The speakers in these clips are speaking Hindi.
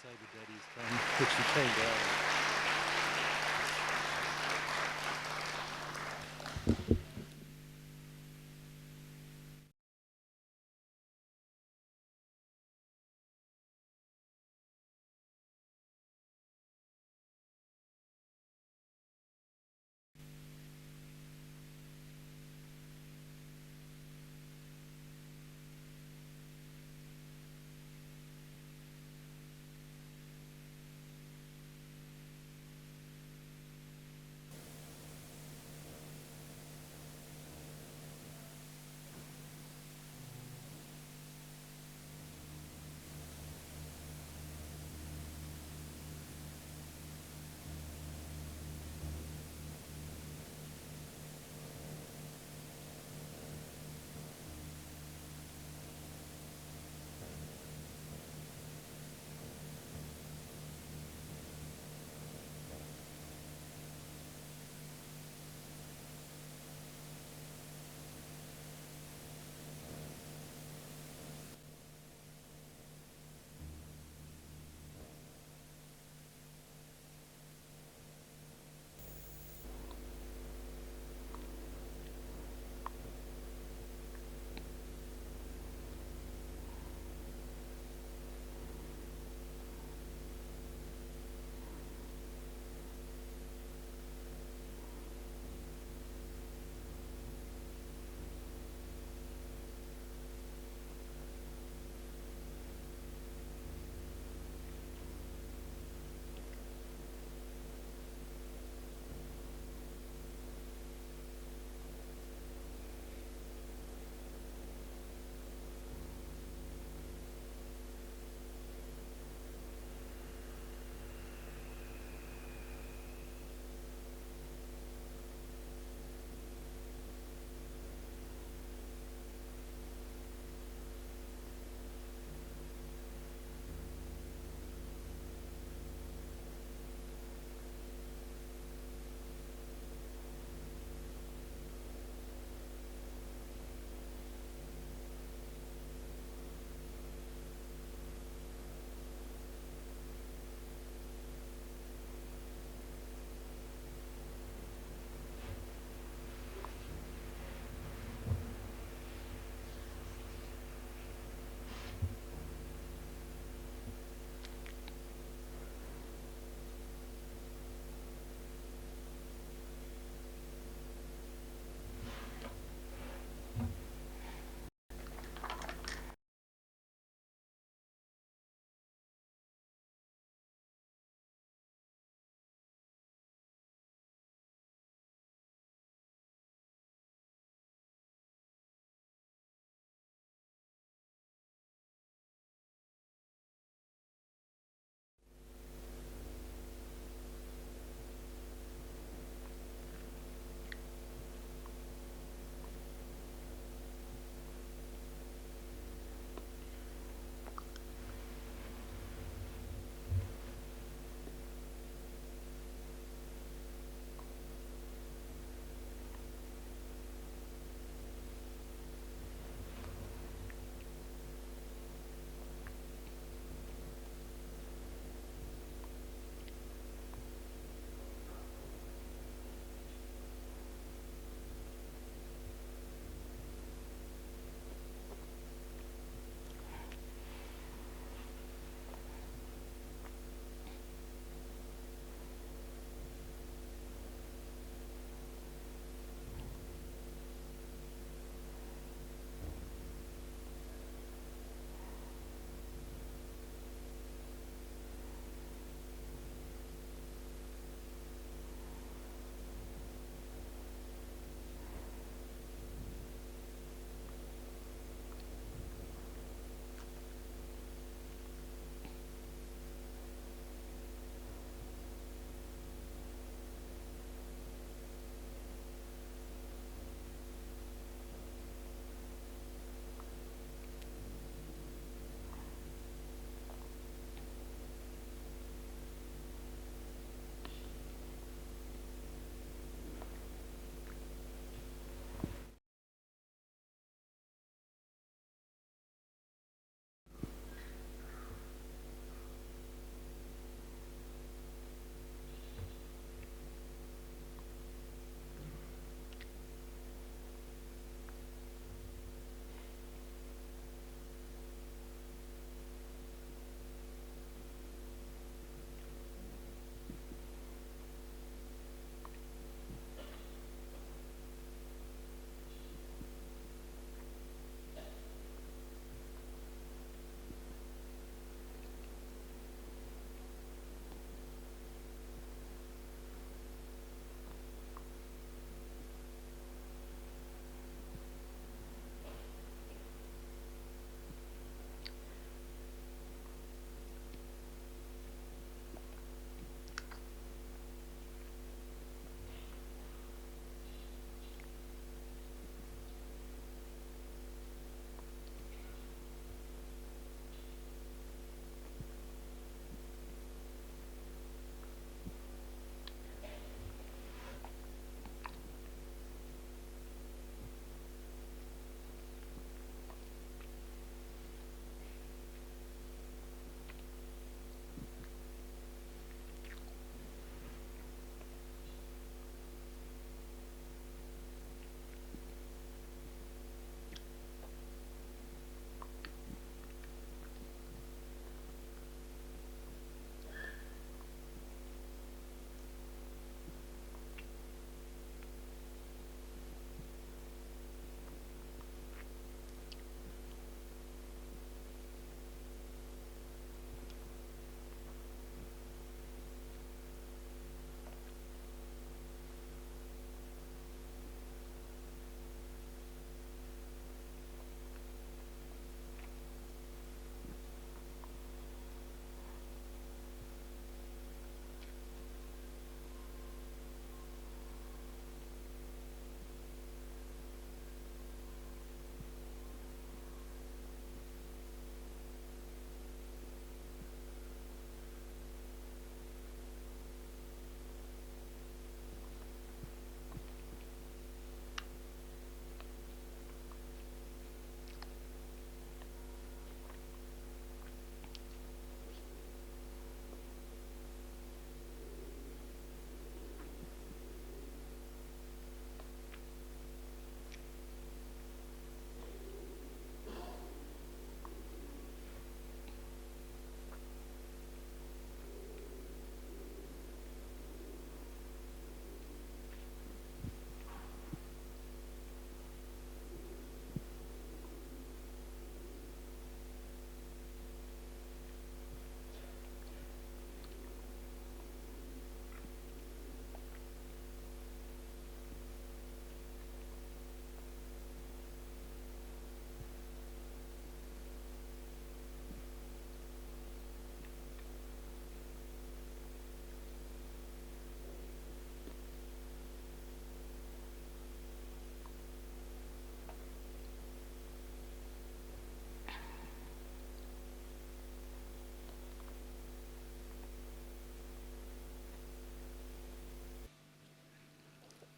Cyber Daddy's come, which he came down.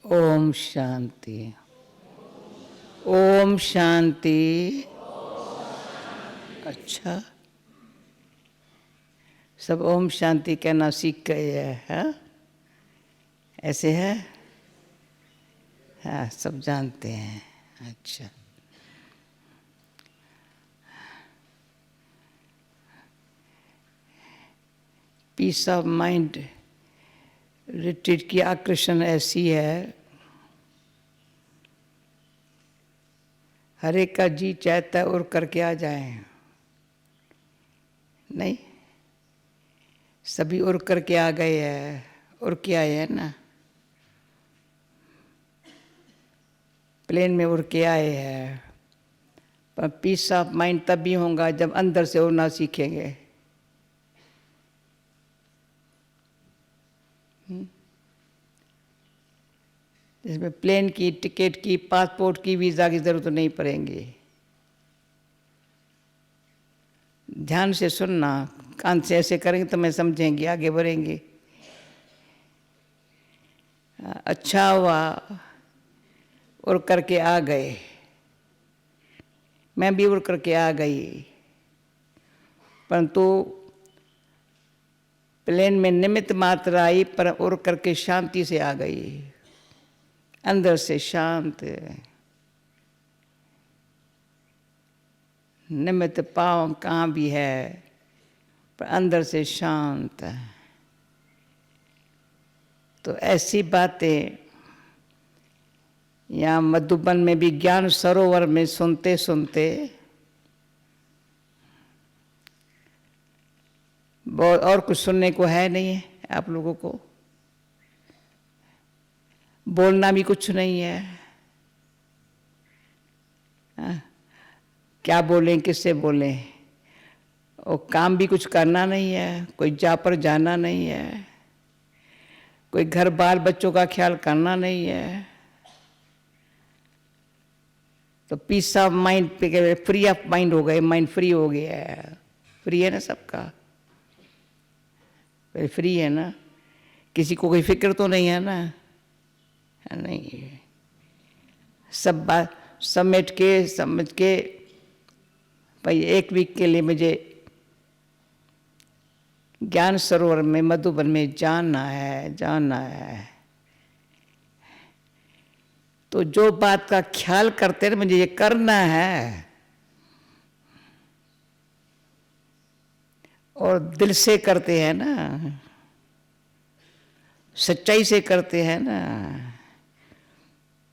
Om Shanti. Om Shanti. अच्छा, सब ओम शांति कहना सीख गए हैं? ऐसे है? हाँ, सब जानते हैं। अच्छा, पीस ऑफ माइंड रिट्रीट की आकर्षण ऐसी है, हर एक का जी चाहता है उड़ करके आ जाए, नहीं, सभी उड़ करके आ गए हैं, उड़ के आए हैं ना, प्लेन में उड़ के आए हैं। पर पीस ऑफ माइंड तभी होगा जब अंदर से उड़ना सीखेंगे। इसमें प्लेन की टिकट की, पासपोर्ट की, वीज़ा की ज़रूरत नहीं पड़ेगी। ध्यान से सुनना, कान से ऐसे करेंगे तो मैं समझेंगे, आगे बढ़ेंगे। अच्छा हुआ उड़ करके आ गए, मैं भी उड़ करके आ गई, परंतु प्लेन में निमित्त मात्र आई, पर उड़ करके शांति से आ गई, अंदर से शांत। निमित्त पाँव कहाँ भी है, पर अंदर से शांत। तो ऐसी बातें यहाँ मधुबन में भी ज्ञान सरोवर में सुनते सुनते बहुत, और कुछ सुनने को है नहीं है आप लोगों को, बोलना भी कुछ नहीं है। क्या बोलें, किससे बोलें, और काम भी कुछ करना नहीं है, कोई जा पर जाना नहीं है, कोई घर बाल बच्चों का ख्याल करना नहीं है। तो पीस ऑफ माइंड पे फ्री ऑफ माइंड हो गए, माइंड फ्री हो गया है। फ्री है ना सबका, फ्री है ना, किसी को कोई फिक्र तो नहीं है ना, नहीं, सब बात समेट के समझ के, भाई एक वीक के लिए मुझे ज्ञान सरोवर में मधुबन में जाना है। तो जो बात का ख्याल करते हैं मुझे ये करना है, और दिल से करते हैं ना, सच्चाई से करते हैं ना,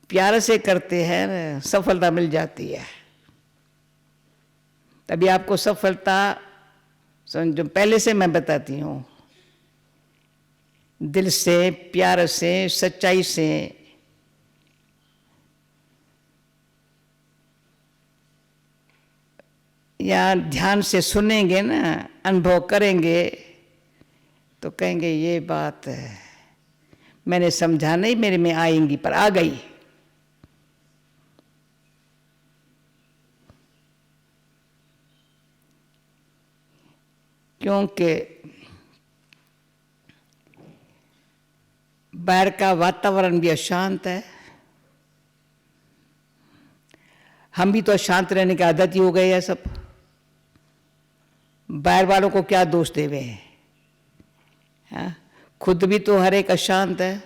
प्यार से करते हैं ना, सफलता मिल जाती है। तभी आपको सफलता समझो, पहले से मैं बताती हूँ, दिल से, प्यार से, सच्चाई से, या ध्यान से सुनेंगे ना, अनुभव करेंगे, तो कहेंगे ये बात है, मैंने समझा नहीं, मेरे में आएंगी, पर आ गई। क्योंकि बाहर का वातावरण भी अशांत है, हम भी तो अशांत रहने की आदत ही हो गए है सब। बाहर वालों को क्या दोष देवे हैं, हाँ? खुद भी तो हर एक अशांत है,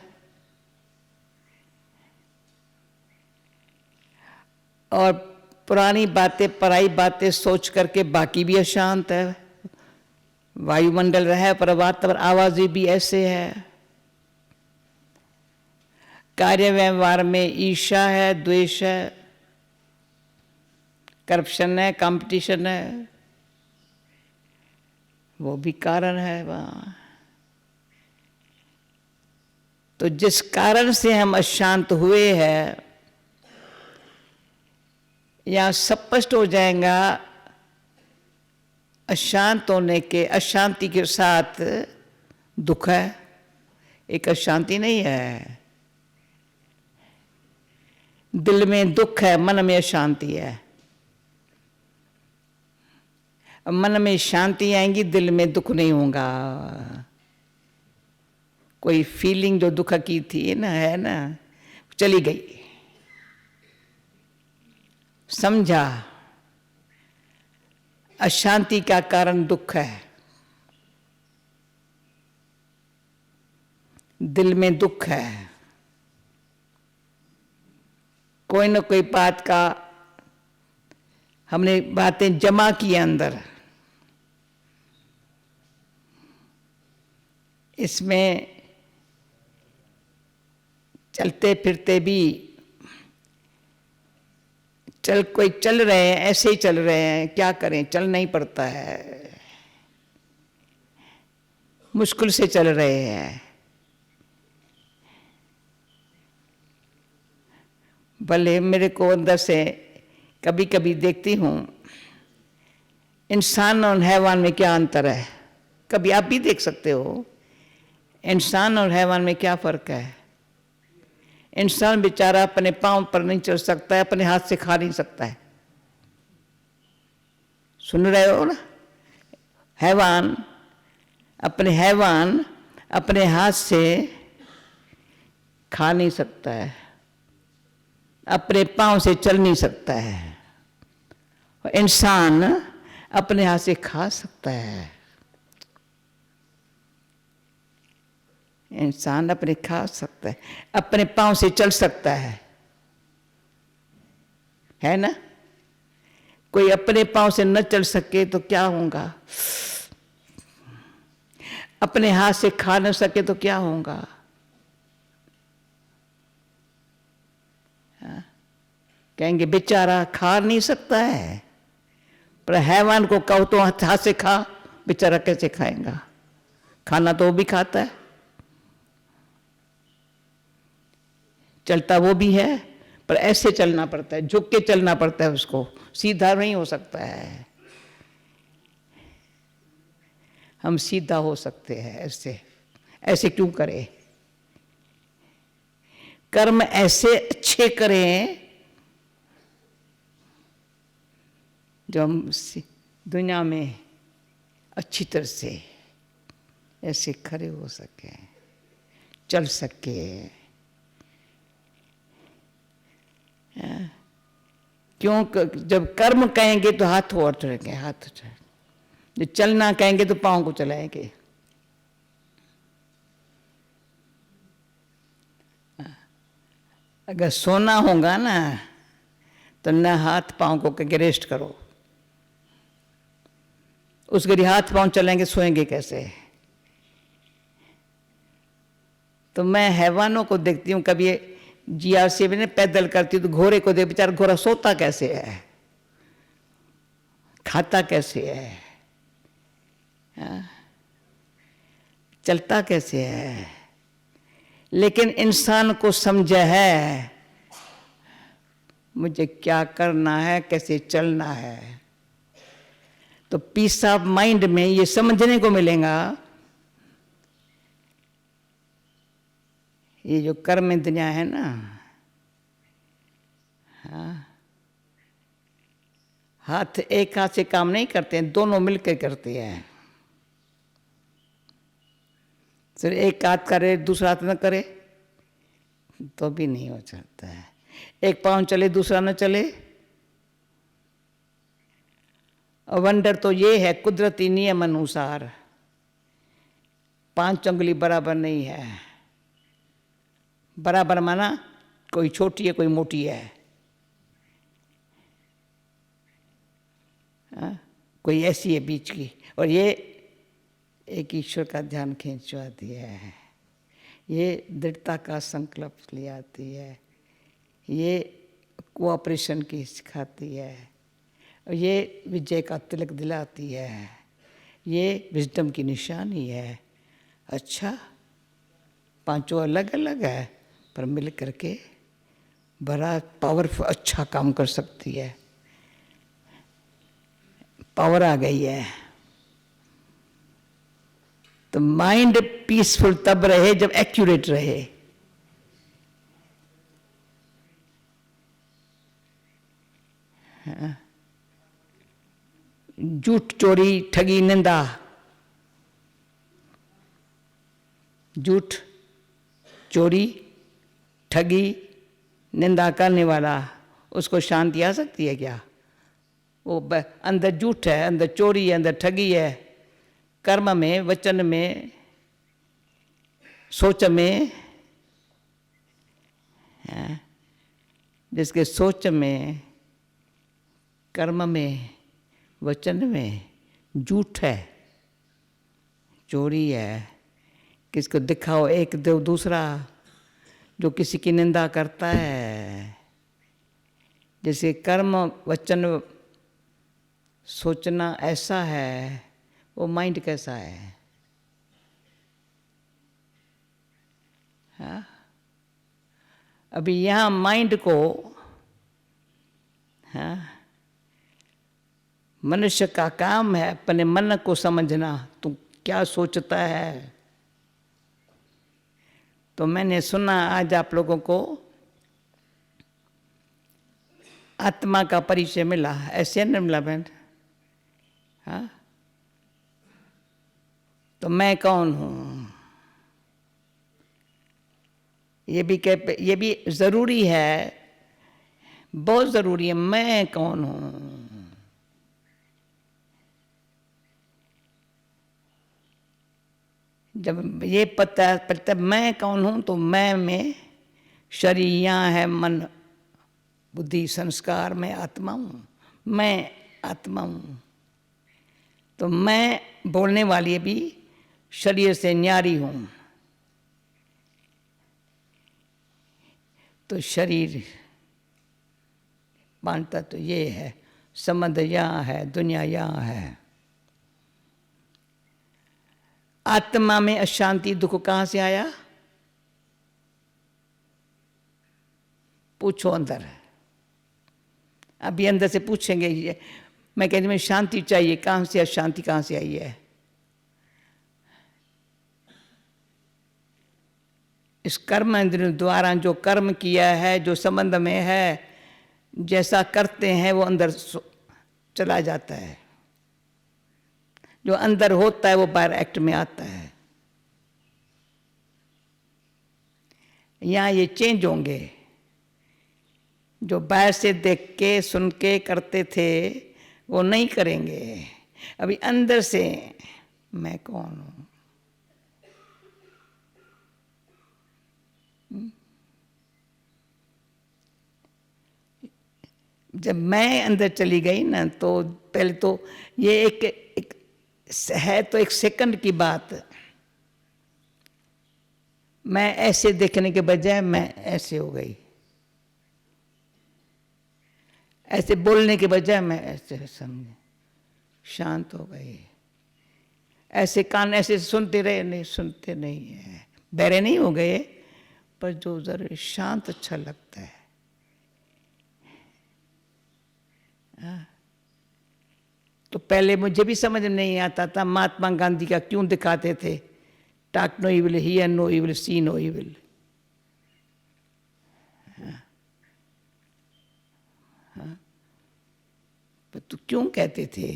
और पुरानी बातें, पराई बातें सोच करके बाकी भी अशांत है। वायुमंडल रहा पर वातावरण, आवाजें भी ऐसे है। कार्य व्यवहार में ईर्ष्या है, द्वेष है, करप्शन है, कंपटीशन है, वो भी कारण है वहाँ। तो जिस कारण से हम अशांत हुए हैं, यहाँ स्पष्ट हो जाएगा, अशांत होने के, अशांति के साथ दुख है, एक अशांति नहीं है। दिल में दुख है, मन में अशांति है। मन में शांति आएंगी, दिल में दुख नहीं होगा। कोई फीलिंग जो दुख की थी ना, है ना, चली गई। समझा अशांति का कारण दुख है, दिल में दुख है, कोई न कोई बात का हमने बातें जमा की अंदर, इसमें चलते फिरते भी कोई चल रहे हैं, ऐसे ही चल रहे हैं, क्या करें, चल नहीं पड़ता है, मुश्किल से चल रहे हैं। भले मेरे को अंदर से कभी कभी देखती हूँ इंसान और हैवान में क्या अंतर है, कभी आप भी देख सकते हो इंसान और हैवान में क्या फर्क है। इंसान बेचारा अपने पांव पर नहीं चल सकता है, अपने हाथ से खा नहीं सकता है, सुन रहे हो ना। हैवान अपने हाथ से खा नहीं सकता है, अपने पांव से चल नहीं सकता है। इंसान अपने हाथ से खा सकता है, इंसान अपने खा सकता है, अपने पांव से चल सकता है ना। कोई अपने पांव से न चल सके तो क्या होगा, अपने हाथ से खा न सके तो क्या होगा। कहेंगे बेचारा खा नहीं सकता है, पर हैवान को कहो तो हाथ से खा, बेचारा कैसे खाएगा, खाना तो वो भी खाता है, चलता वो भी है, पर ऐसे चलना पड़ता है, झुक के चलना पड़ता है उसको, सीधा नहीं हो सकता है। हम सीधा हो सकते हैं, ऐसे क्यों करें, कर्म ऐसे अच्छे करें जो हम दुनिया में अच्छी तरह से ऐसे खड़े हो सके, चल सके। क्यों, जब कर्म कहेंगे तो हाथ उठेंगे, हाथ जब चलना कहेंगे तो पांव को चलाएंगे। अगर सोना होगा ना तो न हाथ पांव को कहेंगे रेस्ट करो, उस घड़ी हाथ पांव चलेंगे, सोएंगे कैसे। तो मैं हैवानों को देखती हूँ, कभी जिया से भी पैदल करती हूँ तो घोड़े को देख, बेचारा घोड़ा सोता कैसे है, खाता कैसे है, चलता कैसे है। लेकिन इंसान को समझा है मुझे क्या करना है, कैसे चलना है, तो पीस ऑफ माइंड में ये समझने को मिलेगा। ये जो कर्म दुनिया है ना, हाथ एक हाथ से काम नहीं करते हैं, दोनों मिलकर करते हैं। सिर्फ एक हाथ करे दूसरा हाथ न करे तो भी नहीं हो सकता है। एक पांव चले दूसरा न चले। और वंडर तो ये है कुदरती नियम अनुसार 5 उंगली बराबर नहीं है। बराबर माना कोई छोटी है कोई मोटी है, कोई ऐसी है बीच की। और ये एक ईश्वर का ध्यान खींचवाती है, ये दृढ़ता का संकल्प ले आती है, ये कोऑपरेशन की सिखाती है, और ये विजय का तिलक दिलाती है, ये विजडम की निशानी है। अच्छा, पांचों अलग अलग है पर मिल करके बड़ा पावरफुल अच्छा काम कर सकती है। पावर आ गई है। तो माइंड पीसफुल तब रहे जब एक्यूरेट रहे। झूठ चोरी ठगी निंदा, झूठ चोरी ठगी निंदा करने वाला, उसको शांति आ सकती है क्या? वो अंदर झूठ है, अंदर चोरी है, अंदर ठगी है, कर्म में, वचन में, सोच में। जिसके सोच में, कर्म में, वचन में झूठ है, चोरी है, किसको दिखाओ एक दो दूसरा, जो किसी की निंदा करता है, जैसे कर्म वचन सोचना ऐसा है, वो माइंड कैसा है? हाँ? अभी यहाँ माइंड को, हाँ, मनुष्य का काम है अपने मन को समझना, तू क्या सोचता है। तो मैंने सुना आज आप लोगों को आत्मा का परिचय मिला, ऐसे नहीं मिला बहन? हाँ, तो मैं कौन हूँ ये भी जरूरी है, बहुत जरूरी है। मैं कौन हूँ? जब ये पता मैं कौन हूँ, तो मैं में शरीर यहाँ है, मन बुद्धि संस्कार, मैं आत्मा हूँ, मैं आत्मा हूँ। तो मैं बोलने वाली भी शरीर से न्यारी हूँ। तो शरीर मानता तो ये है, संबंध यहाँ है, दुनिया यहाँ है। आत्मा में अशांति दुख कहाँ से आया? पूछो अंदर। अभी अंदर से पूछेंगे, ये मैं कहती मैं शांति चाहिए, कहाँ से अशांति कहाँ से आई है? इस कर्म इंद्रियों द्वारा जो कर्म किया है, जो संबंध में है, जैसा करते हैं वो अंदर चला जाता है। जो अंदर होता है वो बाहर एक्ट में आता है। यहाँ ये चेंज होंगे। जो बाहर से देख के सुन के करते थे वो नहीं करेंगे। अभी अंदर से मैं कौन हूँ? जब मैं अंदर चली गई ना, तो पहले तो ये एक है तो एक सेकंड की बात। मैं ऐसे देखने के बजाय मैं ऐसे हो गई, ऐसे बोलने के बजाय मैं ऐसे समझे शांत हो गई। ऐसे कान ऐसे सुनते रहे, नहीं सुनते नहीं है, बहरे नहीं हो गए, पर जो जरा शांत अच्छा लगता है। तो पहले मुझे भी समझ में नहीं आता था महात्मा गांधी का क्यों दिखाते थे, talk no evil, hear no evil, see no evil. तो क्यों कहते थे?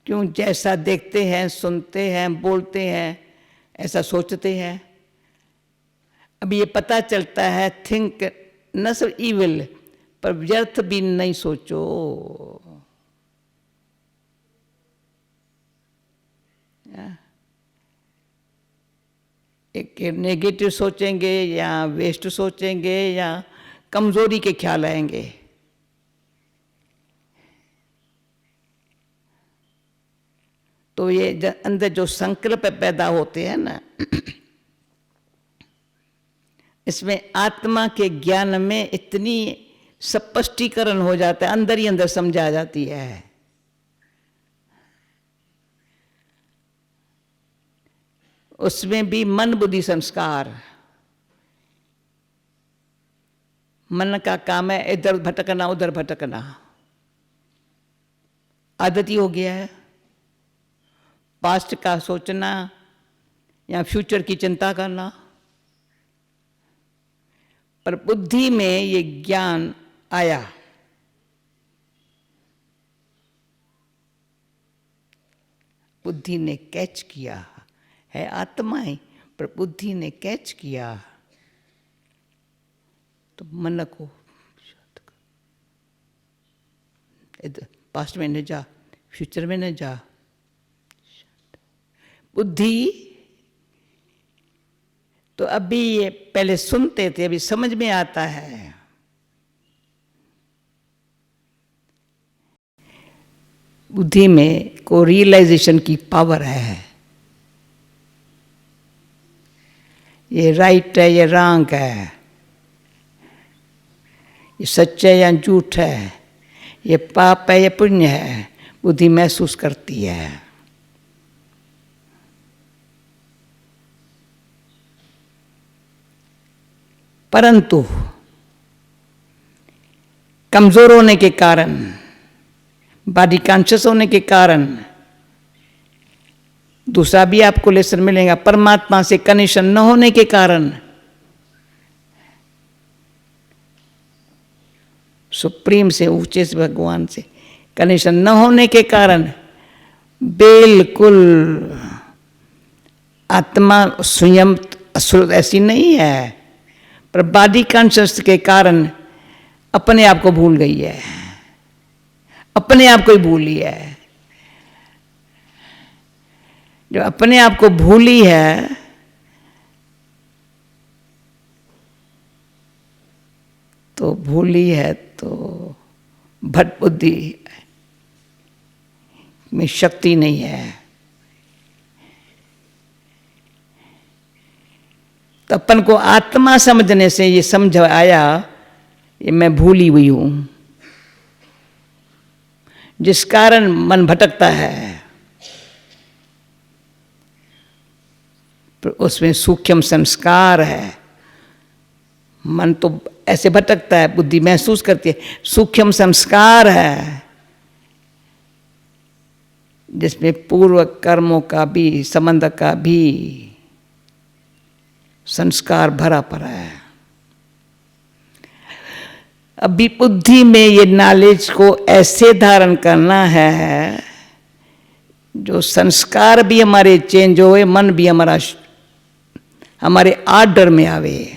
क्यों जैसा देखते हैं, सुनते हैं, बोलते हैं, ऐसा सोचते हैं। अभी ये पता चलता है, थिंक न सिर्फ इविल, पर व्यर्थ भी नहीं सोचो। एक नेगेटिव सोचेंगे या वेस्ट सोचेंगे या कमजोरी के ख्याल आएंगे। तो ये अंदर जो संकल्प पैदा होते हैं ना, इसमें आत्मा के ज्ञान में इतनी स्पष्टीकरण हो जाता है, अंदर ही अंदर समझा जाती है। उसमें भी मन बुद्धि संस्कार, मन का काम है इधर भटकना उधर भटकना, आदत ही हो गया है। पास्ट का सोचना या फ्यूचर की चिंता करना। पर बुद्धि में ये ज्ञान आया, बुद्धि ने कैच किया, है आत्मा ही, पर बुद्धि ने कैच किया तो मन को पास्ट में न जा, फ्यूचर में न जा। बुद्धि तो अभी ये पहले सुनते थे, अभी समझ में आता है। बुद्धि में को रियलाइजेशन की पावर है। ये राइट है, ये रॉन्ग है, ये सच है या झूठ है, ये पाप है या पुण्य है, बुद्धि महसूस करती है। परंतु कमजोर होने के कारण, बॉडी कॉन्शियस होने के कारण, दूसरा भी आपको लेसन मिलेगा, परमात्मा से कनेक्शन न होने के कारण, सुप्रीम से, ऊंचे से, भगवान से कनेक्शन न होने के कारण बिल्कुल आत्मा स्वयं असुर ऐसी नहीं है, पर बॉडी कॉन्शियस के कारण अपने आप को भूल गई है, अपने आप को ही भूली है। जो अपने आप को भूली है तो भूली है तो भट बुद्धि में शक्ति नहीं है। तो अपन को आत्मा समझने से ये समझ आया, ये मैं भूली हुई हूं, जिस कारण मन भटकता है। उसमें सूक्ष्म संस्कार है। मन तो ऐसे भटकता है, बुद्धि महसूस करती है, सूक्ष्म संस्कार है जिसमें पूर्व कर्मों का भी, संबंध का भी संस्कार भरा पड़ा है। अभी बुद्धि में ये नॉलेज को ऐसे धारण करना है जो संस्कार भी हमारे चेंज होए, मन भी हमारे आर्डर में आवे।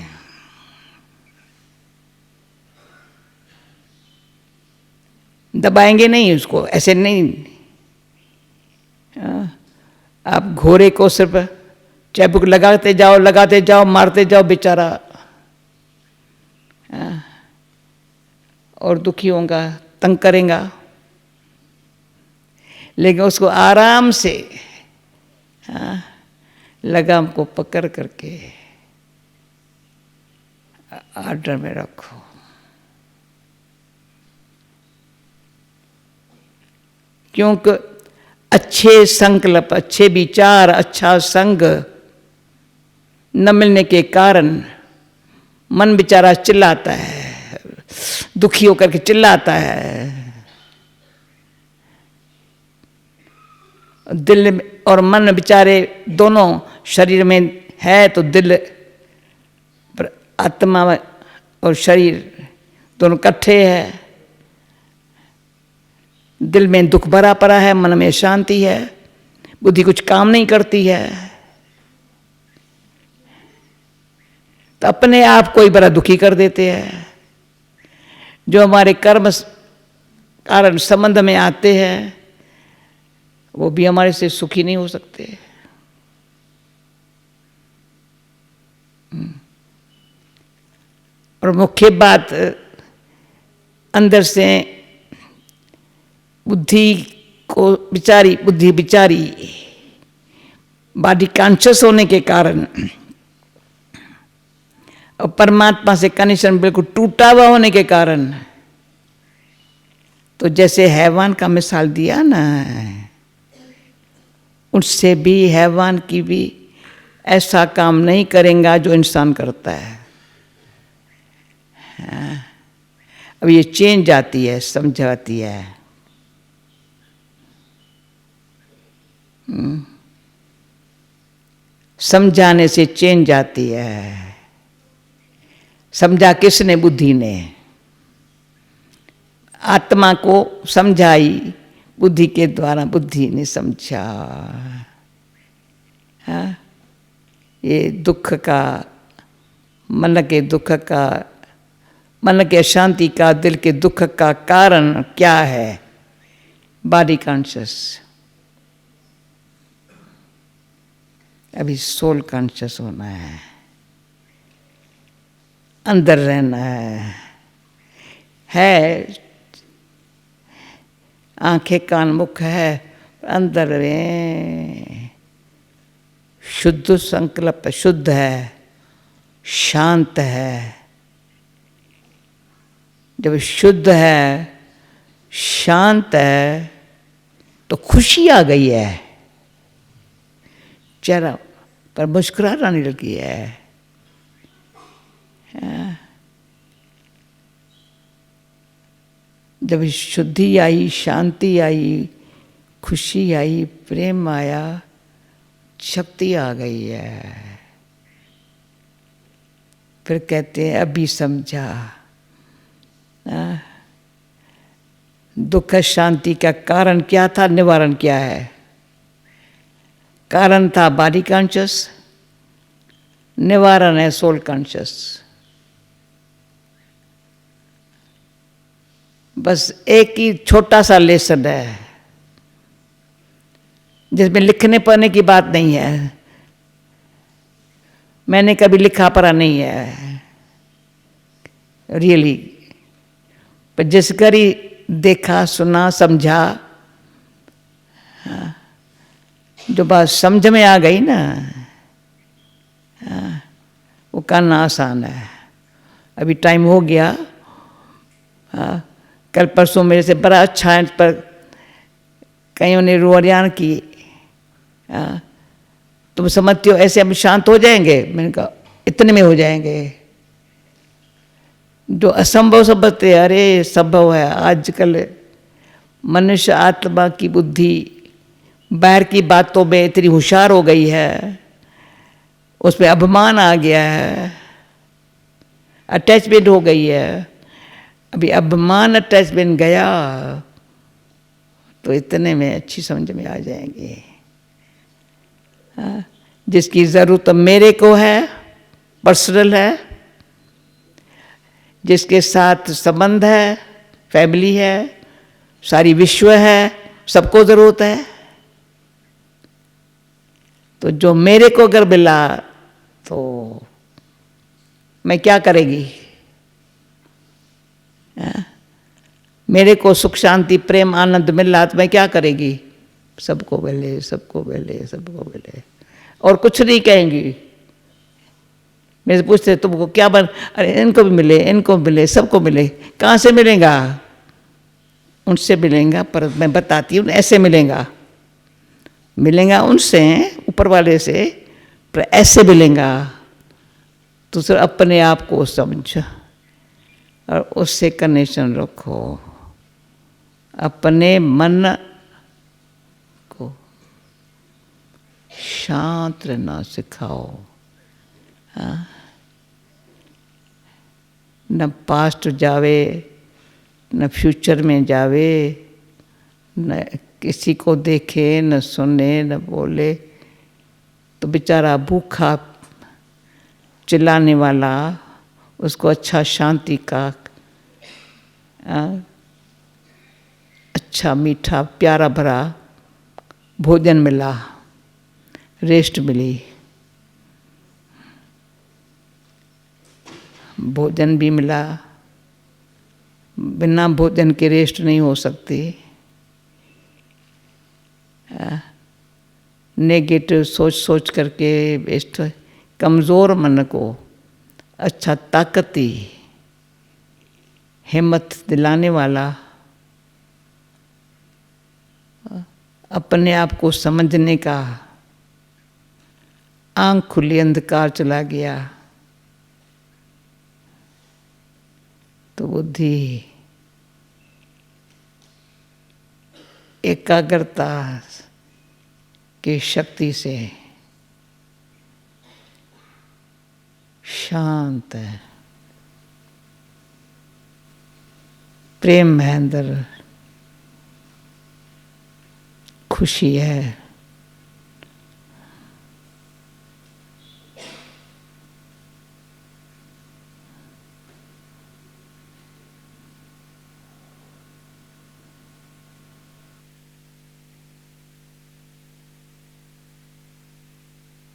दबाएंगे नहीं उसको, ऐसे नहीं। आप घोड़े को सिर्फ चैबुक लगाते जाओ, मारते जाओ बेचारा, और दुखी होगा, तंग करेगा। लेकिन उसको आराम से लगाम को पकड़ करके आर्डर में रखो। क्योंकि अच्छे संकल्प, अच्छे विचार, अच्छा संग न मिलने के कारण मन बेचारा चिल्लाता है, दुखी होकर के चिल्लाता है। दिल और मन बेचारे दोनों शरीर में है, तो दिल पर आत्मा और शरीर दोनों इकट्ठे है। दिल में दुख भरा पड़ा है, मन में शांति है, बुद्धि कुछ काम नहीं करती है, तो अपने आप को ही बड़ा दुखी कर देते हैं। जो हमारे कर्म कारण संबंध में आते हैं वो भी हमारे से सुखी नहीं हो सकते। और मुख्य बात, अंदर से बुद्धि बिचारी बॉडी कॉन्शियस होने के कारण और परमात्मा से कनेक्शन बिल्कुल टूटा हुआ होने के कारण, तो जैसे हैवान का मिसाल दिया ना, उससे भी हैवान की भी ऐसा काम नहीं करेगा जो इंसान करता है। अब ये चेंज आती है, समझ आती है। समझाने से चेंज आती है। समझा किसने? बुद्धि ने। आत्मा को समझाई बुद्धि के द्वारा, बुद्धि ने समझा। हाँ? ये दुख का, मन के दुख का मन के अशांति का, दिल के दुख का कारण क्या है? Body conscious. अभी सोल कॉन्शियस होना है, अंदर रहना है आंखें कान मुख है, अंदर में शुद्ध संकल्प, शुद्ध है, शांत है। जब शुद्ध है, शांत है, तो खुशी आ गई है, चेहरा पर मुस्कुराहट आने लगी है। जब शुद्धि आई, शांति आई, खुशी आई, प्रेम आया, शक्ति आ गई है, फिर कहते हैं अभी समझा। दुख शांति का कारण क्या था, निवारण क्या है? कारण था बॉडी कॉन्शियस, निवारण है सोल कॉन्शियस। बस एक ही छोटा सा लेसन है जिसमें लिखने पढ़ने की बात नहीं है। मैंने कभी लिखा पढ़ा नहीं है रियली, पर जिस कर ही देखा, सुना, समझा, जो बात समझ में आ गई ना, वो करना आसान है। अभी टाइम हो गया, कल परसों मेरे से बड़ा अच्छा है, पर कईयों ने रुआरियान की, तुम समझते हो ऐसे हम शांत हो जाएंगे? मैंने कहा इतने में हो जाएंगे। जो असंभव समझते, अरे संभव है। आजकल मनुष्य आत्मा की बुद्धि बाहर की बातों में इतनी होशियार हो गई है, उसमें अभिमान आ गया है, अटैचमेंट हो गई है। अभी अभिमान अटैचमेंट गया तो इतने में अच्छी समझ में आ जाएंगे। जिसकी ज़रूरत मेरे को है, पर्सनल है, जिसके साथ संबंध है, फैमिली है, सारी विश्व है, सबको ज़रूरत है। तो जो मेरे को अगर मिला तो मैं क्या करेगी? मेरे को सुख शांति प्रेम आनंद मिल रहा तो मैं क्या करेगी? सबको मिले, सबको मिले, सबको मिले, और कुछ नहीं कहेंगी। मेरे से पूछते तुमको क्या बन, अरे इनको भी मिले, इनको मिले, सबको मिले। कहाँ से मिलेगा? उनसे मिलेगा, पर मैं बताती हूँ ऐसे मिलेगा। मिलेगा उनसे, ऊपर वाले से, पर ऐसे मिलेगा तो सिर्फ अपने आप को समझ और उससे कनेक्शन रखो। अपने मन को शांत रहना सिखाओ। न पास्ट जावे, न फ्यूचर में जावे, न किसी को देखे, न सुने, न बोले, तो बेचारा भूखा चिल्लाने वाला, उसको अच्छा शांति का, अच्छा मीठा प्यारा भरा भोजन मिला, रेस्ट मिली। भोजन भी मिला, बिना भोजन के रेस्ट नहीं हो सकती। नेगेटिव सोच सोच करके बेस्ट कमज़ोर मन को अच्छा ताकती हिम्मत दिलाने वाला, अपने आप को समझने का, आँख खुली अंधकार चला गया तो बुद्धि एकाग्रता की शक्ति से शांत है, प्रेम है, अंदर खुशी है,